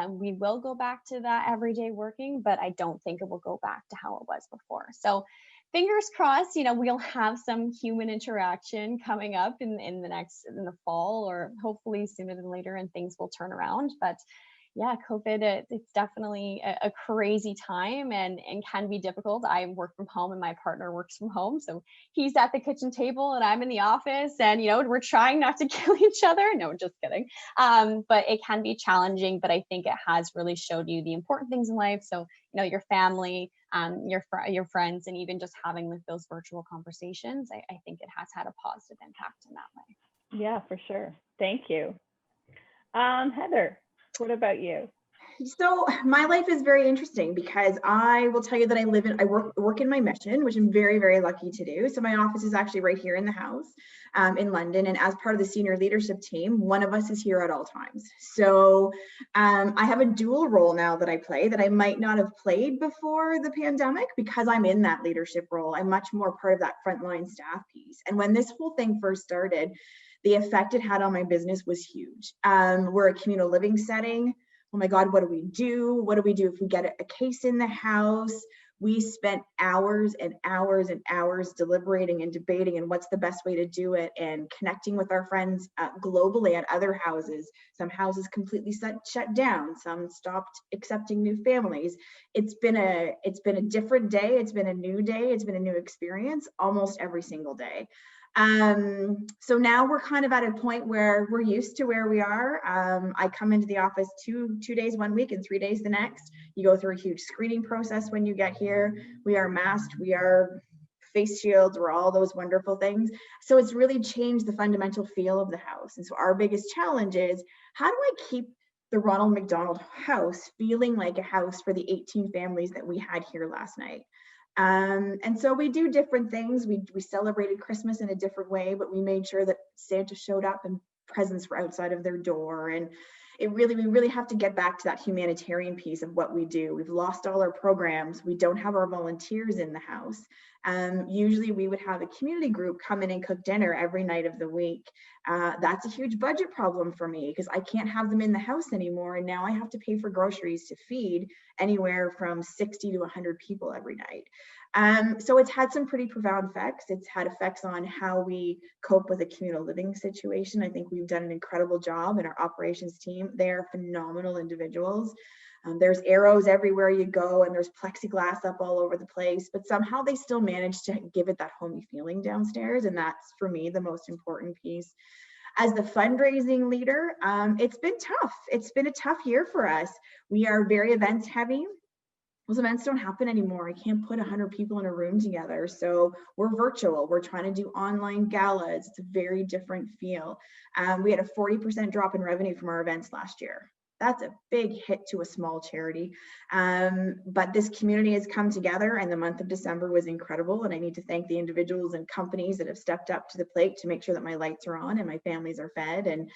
We will go back to that everyday working, but I don't think it will go back to how it was before. So fingers crossed, we'll have some human interaction coming up in the fall, or hopefully sooner than later, and things will turn around. But yeah, COVID, it's definitely a crazy time and can be difficult. I work from home and my partner works from home. So he's at the kitchen table and I'm in the office, and, we're trying not to kill each other. No, just kidding. But it can be challenging, but I think it has really showed you the important things in life. So, your family, your friends, and even just having those virtual conversations, I think it has had a positive impact in that way. Yeah, for sure. Thank you. Heather, what about you? So my life is very interesting, because I will tell you that I work in my mission, which I'm very, very lucky to do. So my office is actually right here in the house in London. And as part of the senior leadership team, one of us is here at all times. So I have a dual role now that I play that I might not have played before the pandemic, because I'm in that leadership role. I'm much more part of that frontline staff piece. And when this whole thing first started, the effect it had on my business was huge. We're a communal living setting. Oh my God, what do we do? What do we do if we get a case in the house? We spent hours and hours and hours deliberating and debating and what's the best way to do it, and connecting with our friends globally at other houses. Some houses completely shut down. Some stopped accepting new families. It's been a different day. It's been a new day. It's been a new experience almost every single day. So now we're kind of at a point where we're used to where we are. I come into the office two days one week and 3 days the next. You go through a huge screening process when you get here. We are masked, we are face shields, we're all those wonderful things. So it's really changed the fundamental feel of the house. And so our biggest challenge is, how do I keep the Ronald McDonald House feeling like a house for the 18 families that we had here last night? And so we do different things. We celebrated Christmas in a different way, but we made sure that Santa showed up and presents were outside of their door. And we really have to get back to that humanitarian piece of what we do. We've lost all our programs. We don't have our volunteers in the house. Usually we would have a community group come in and cook dinner every night of the week. That's a huge budget problem for me, because I can't have them in the house anymore. And now I have to pay for groceries to feed anywhere from 60 to 100 people every night. So it's had some pretty profound effects. It's had effects on how we cope with a communal living situation. I think we've done an incredible job in our operations team. They are phenomenal individuals. There's arrows everywhere you go, and there's plexiglass up all over the place, but somehow they still manage to give it that homey feeling downstairs. And that's, for me, the most important piece. As the fundraising leader, it's been tough. It's been a tough year for us. We are very events heavy. Those events don't happen anymore. I can't put 100 people in a room together. So we're virtual. We're trying to do online galas. It's a very different feel. We had a 40% drop in revenue from our events last year. that's a big hit to a small charity. But this community has come together, and the month of December was incredible. And I need to thank the individuals and companies that have stepped up to the plate to make sure that my lights are on and my families are fed, and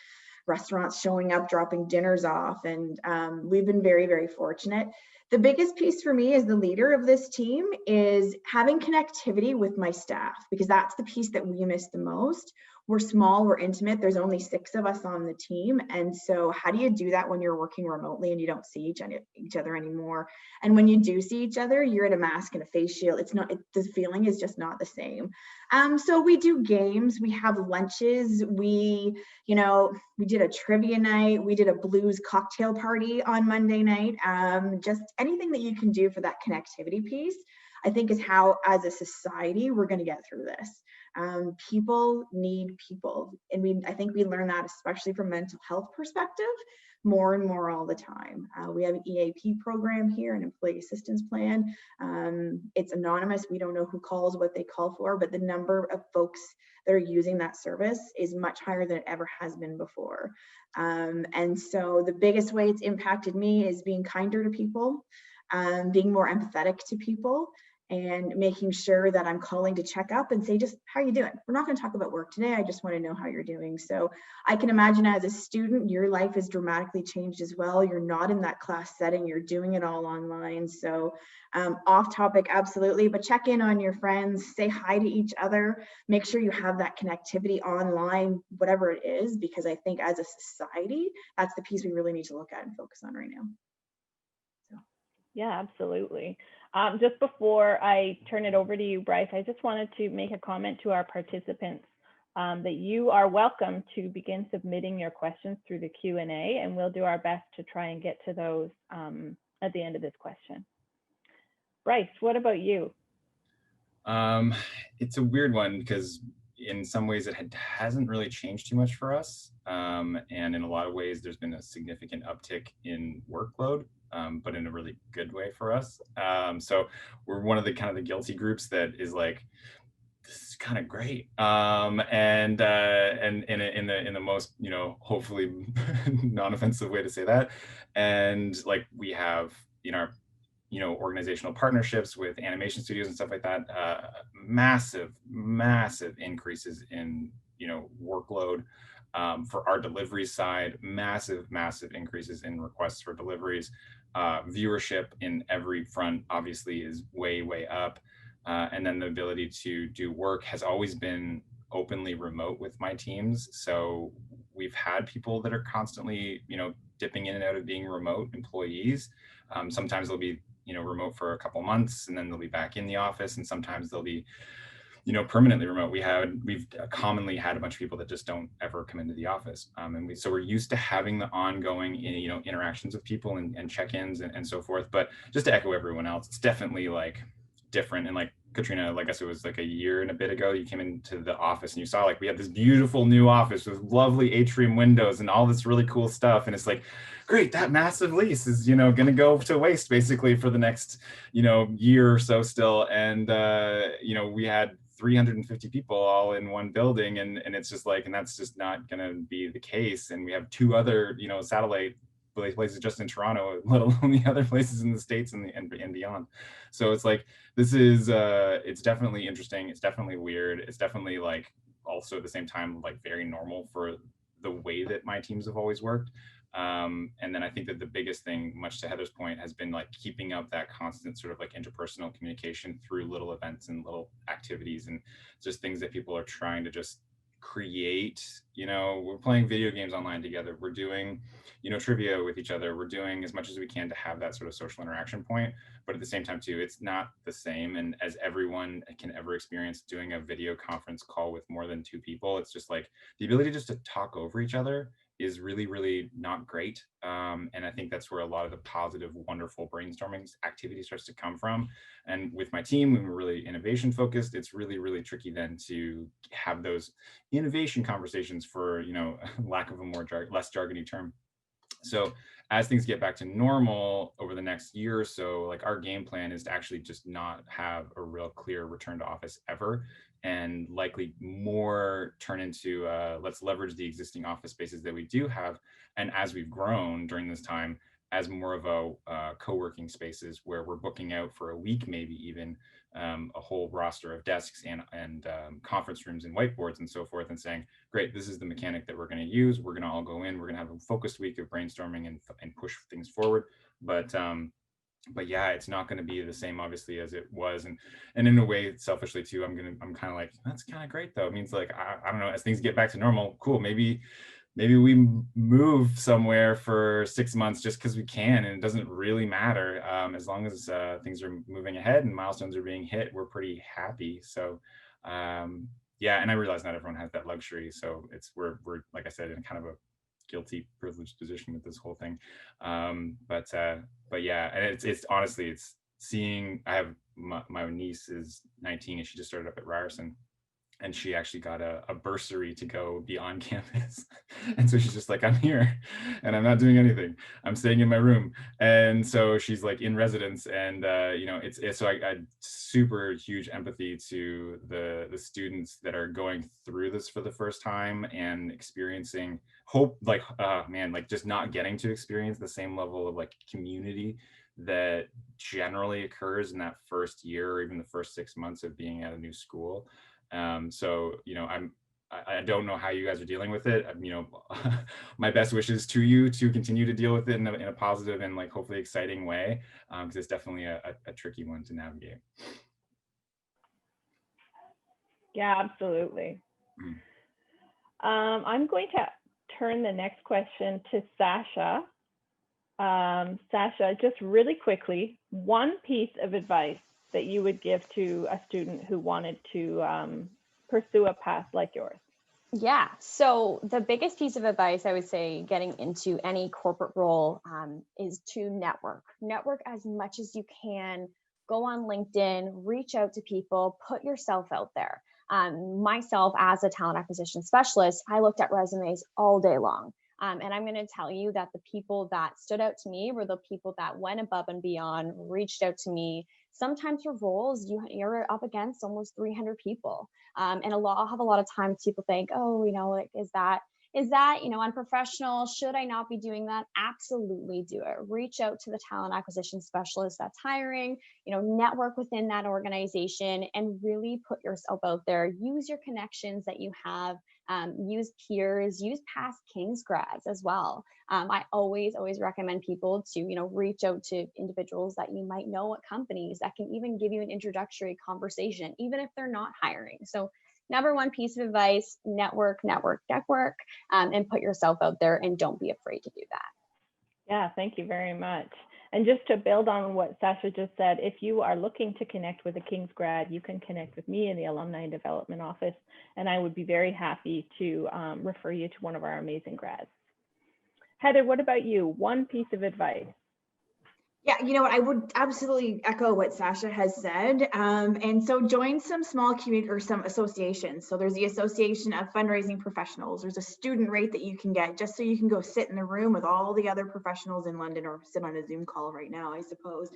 restaurants showing up, dropping dinners off. And we've been very, very fortunate. The biggest piece for me as the leader of this team is having connectivity with my staff, because that's the piece that we miss the most. We're small, we're intimate. There's only 6 of us on the team. And so how do you do that when you're working remotely and you don't see each other anymore? And when you do see each other, you're at a mask and a face shield. It's not, the feeling is just not the same. So we do games, we have lunches, we did a trivia night, we did a blues cocktail party on Monday night. Just anything that you can do for that connectivity piece, I think, is how, as a society, we're going to get through this. People need people. And I think we learn that, especially from mental health perspective, more and more all the time. We have an EAP program here, an employee assistance plan. It's anonymous. We don't know who calls, what they call for, but the number of folks that are using that service is much higher than it ever has been before. And so the biggest way it's impacted me is being kinder to people, being more empathetic to people, and making sure that I'm calling to check up and say, just how are you doing? We're not going to talk about work today. I just want to know how you're doing. So I can imagine as a student, your life has dramatically changed as well. You're not in that class setting. You're doing it all online. So off topic, absolutely. But check in on your friends, say hi to each other, make sure you have that connectivity online, whatever it is, because I think as a society, that's the piece we really need to look at and focus on right now. So. Yeah, absolutely. Just before I turn it over to you, Bryce, I just wanted to make a comment to our participants that you are welcome to begin submitting your questions through the Q&A, and we'll do our best to try and get to those at the end of this question. Bryce, what about you? It's a weird one because in some ways it hasn't really changed too much for us. And in a lot of ways, there's been a significant uptick in workload, but in a really good way for us. So we're one of the kind of the guilty groups that is like, this is kind of great. And in the most, hopefully non-offensive way to say that. And like we have, our organizational partnerships with animation studios and stuff like that, massive increases in, workload. For our delivery side, massive increases in requests for deliveries. Viewership in every front obviously is way up. And then the ability to do work has always been openly remote with my teams. So we've had people that are constantly, dipping in and out of being remote employees. Sometimes they'll be, remote for a couple months and then they'll be back in the office, and sometimes they'll be, permanently remote. We've commonly had a bunch of people that just don't ever come into the office. So we're used to having the ongoing, interactions with people and check-ins and so forth. But just to echo everyone else, it's definitely like different. And like Katrina, I guess it was like a year and a bit ago, you came into the office and you saw like we have this beautiful new office with lovely atrium windows and all this really cool stuff. And it's like, great, that massive lease is, going to go to waste basically for the next, year or so still. And, we had 350 people all in one building, and it's just like, and that's just not going to be the case. And we have 2 other, satellite places just in Toronto, let alone the other places in the States and beyond. So it's like, this is, it's definitely interesting. It's definitely weird. It's definitely like also at the same time, like very normal for the way that my teams have always worked. And then I think that the biggest thing, much to Heather's point, has been like keeping up that constant sort of like interpersonal communication through little events and little activities and just things that people are trying to just create. We're playing video games online together. We're doing, trivia with each other. We're doing as much as we can to have that sort of social interaction point. But at the same time, too, it's not the same. And as everyone can ever experience doing a video conference call with more than 2 people, it's just like the ability just to talk over each other is really not great. And I think that's where a lot of the positive, wonderful brainstorming activity starts to come from. And with my team, when we're really innovation focused, it's really tricky then to have those innovation conversations, for, lack of a less jargony term. So as things get back to normal over the next year or so, like our game plan is to actually just not have a real clear return to office ever. and likely more turn into let's leverage the existing office spaces that we do have. And as we've grown during this time, as more of a co-working spaces where we're booking out for a week, maybe even a whole roster of desks and conference rooms and whiteboards and so forth, and saying, great, this is the mechanic that we're going to use. We're going to all go in. We're going to have a focused week of brainstorming and push things forward. But yeah, it's not going to be the same obviously as it was, and in a way selfishly too, I'm kind of like, that's kind of great though. It means like I don't know, as things get back to normal, cool, maybe we move somewhere for 6 months just because we can, and it doesn't really matter. As long as things are moving ahead and milestones are being hit, we're pretty happy. So yeah, and I realize not everyone has that luxury, so we're like I said, in kind of a guilty privileged position with this whole thing. But yeah, and it's honestly, it's seeing, I have my niece is 19 and she just started up at Ryerson, and she actually got a bursary to go be on campus. And so she's just like, I'm here and I'm not doing anything. I'm staying in my room. And so she's like in residence, and you know, so I super huge empathy to the students that are going through this for the first time and experiencing hope, like man, like just not getting to experience the same level of like community that generally occurs in that first year or even the first 6 months of being at a new school. So, you know, I don't know how you guys are dealing with it. You know, my best wishes to you to continue to deal with it in a positive and like hopefully exciting way, because it's definitely a tricky one to navigate. Yeah, absolutely. I'm going to turn the next question to Sasha. Sasha, just really quickly, one piece of advice that you would give to a student who wanted to pursue a path like yours? Yeah, so the biggest piece of advice I would say getting into any corporate role is to network as much as you can. Go on LinkedIn, reach out to people, put yourself out there. Myself as a talent acquisition specialist, I looked at resumes all day long. And I'm going to tell you that the people that stood out to me were the people that went above and beyond, reached out to me. Sometimes for roles, you're up against almost 300 people. And I'll have a lot of times people think, oh, you know, like, is that, you know, unprofessional? Should I not be doing that? Absolutely do it. Reach out to the talent acquisition specialist that's hiring, you know, network within that organization and really put yourself out there. Use your connections that you have. Use peers, use past King's grads as well. I always recommend people to, you know, reach out to individuals that you might know at companies that can even give you an introductory conversation, even if they're not hiring. So number one piece of advice, network, and put yourself out there and don't be afraid to do that. Yeah, thank you very much. And just to build on what Sasha just said, if you are looking to connect with a King's grad, you can connect with me in the Alumni and Development Office, and I would be very happy to refer you to one of our amazing grads. Heather, what about you? One piece of advice. Yeah, you know what, I would absolutely echo what Sasha has said. And so join some small community or some associations. So there's the Association of Fundraising Professionals. There's a student rate that you can get just so you can go sit in the room with all the other professionals in London, or sit on a Zoom call right now, I suppose.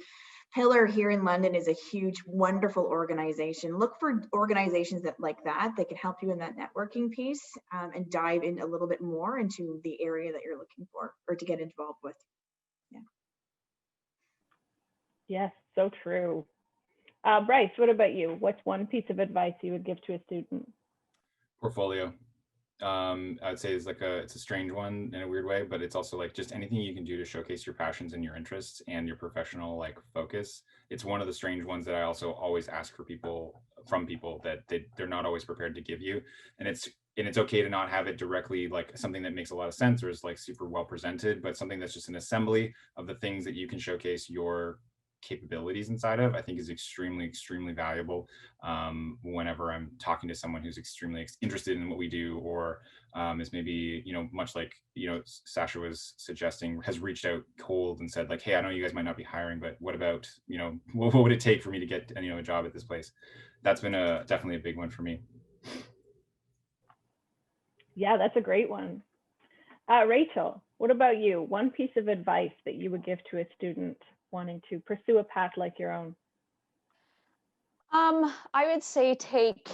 Pillar here in London is a huge, wonderful organization. Look for organizations that can help you in that networking piece, and dive in a little bit more into the area that you're looking for or to get involved with. Yeah. Yes, so true. Bryce, what about you? What's one piece of advice you would give to a student? Portfolio. I would say it's a strange one in a weird way, but it's also like just anything you can do to showcase your passions and your interests and your professional like focus. It's one of the strange ones that I also always ask from people that they're not always prepared to give you. And it's okay to not have it directly like something that makes a lot of sense or is like super well presented, but something that's just an assembly of the things that you can showcase your capabilities inside of, I think is extremely valuable whenever I'm talking to someone who's extremely interested in what we do, or is maybe, you know, much like, you know, Sasha was suggesting, has reached out cold and said like, hey, I know you guys might not be hiring, but what about, you know, what would it take for me to get, you know, a job at this place? That's been definitely a big one for me. Yeah, that's a great one. Rachel, what about you? One piece of advice that you would give to a student wanting to pursue a path like your own? I would say take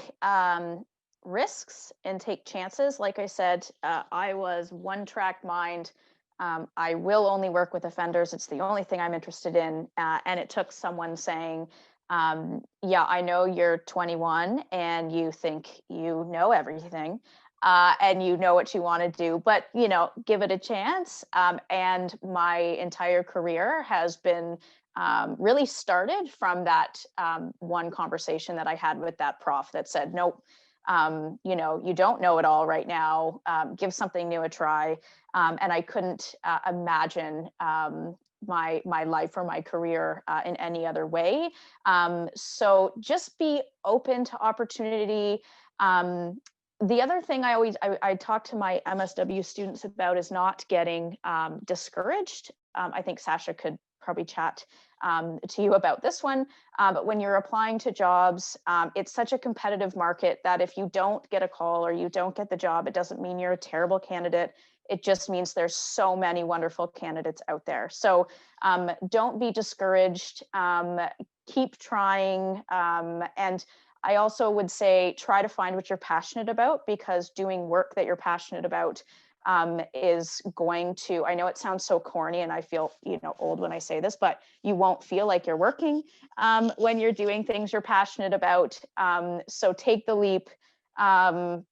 risks and take chances. Like I said, I was one-track mind. I will only work with offenders. It's the only thing I'm interested in. And it took someone saying, yeah, I know you're 21 and you think you know everything. And you know what you want to do, but give it a chance. And my entire career has been really started from that one conversation that I had with that prof that said, nope, you don't know it all right now. Give something new a try. And I couldn't imagine my life or my career in any other way. So just be open to opportunity. The other thing I talk to my MSW students about is not getting discouraged. I think Sasha could probably chat to you about this one. But when you're applying to jobs, it's such a competitive market that if you don't get a call or you don't get the job, it doesn't mean you're a terrible candidate. It just means there's so many wonderful candidates out there. So don't be discouraged. Keep trying. And I also would say try to find what you're passionate about, because doing work that you're passionate about is going to, I know it sounds so corny and I feel old when I say this, but you won't feel like you're working when you're doing things you're passionate about. So take the leap and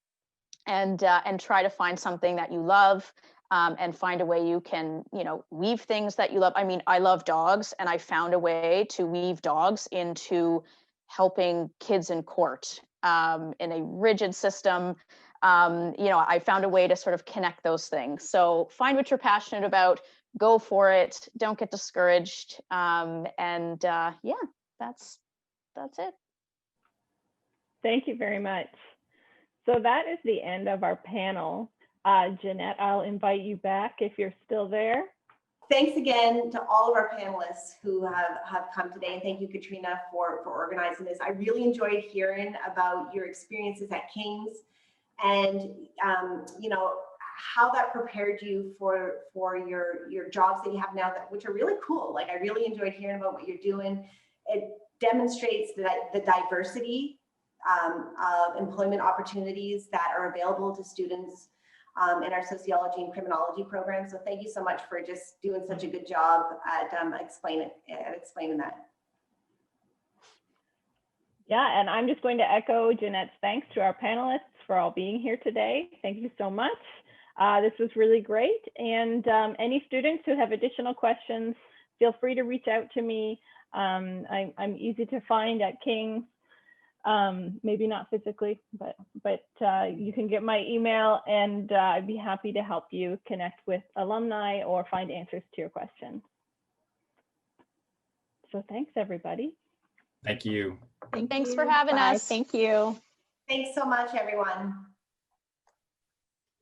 try to find something that you love. And find a way you can, weave things that you love. I mean, I love dogs, and I found a way to weave dogs into helping kids in court in a rigid system. I found a way to sort of connect those things. So find what you're passionate about, go for it, don't get discouraged. Yeah, that's it. Thank you very much. So that is the end of our panel. Jeanette, I'll invite you back if you're still there. Thanks again to all of our panelists who have come today. And thank you, Katrina, for organizing this. I really enjoyed hearing about your experiences at King's and, how that prepared you for your jobs that you have now, which are really cool. Like, I really enjoyed hearing about what you're doing. It demonstrates the diversity of employment opportunities that are available to students in our sociology and criminology program. So thank you so much for just doing such a good job at explaining that. Yeah, and I'm just going to echo Jeanette's thanks to our panelists for all being here today. Thank you so much. This was really great. And any students who have additional questions, feel free to reach out to me. I'm easy to find at King's. Maybe not physically, but you can get my email, and I'd be happy to help you connect with alumni or find answers to your questions. So thanks, everybody. Thank you. Thanks for having us. Thank you. Thanks so much, everyone.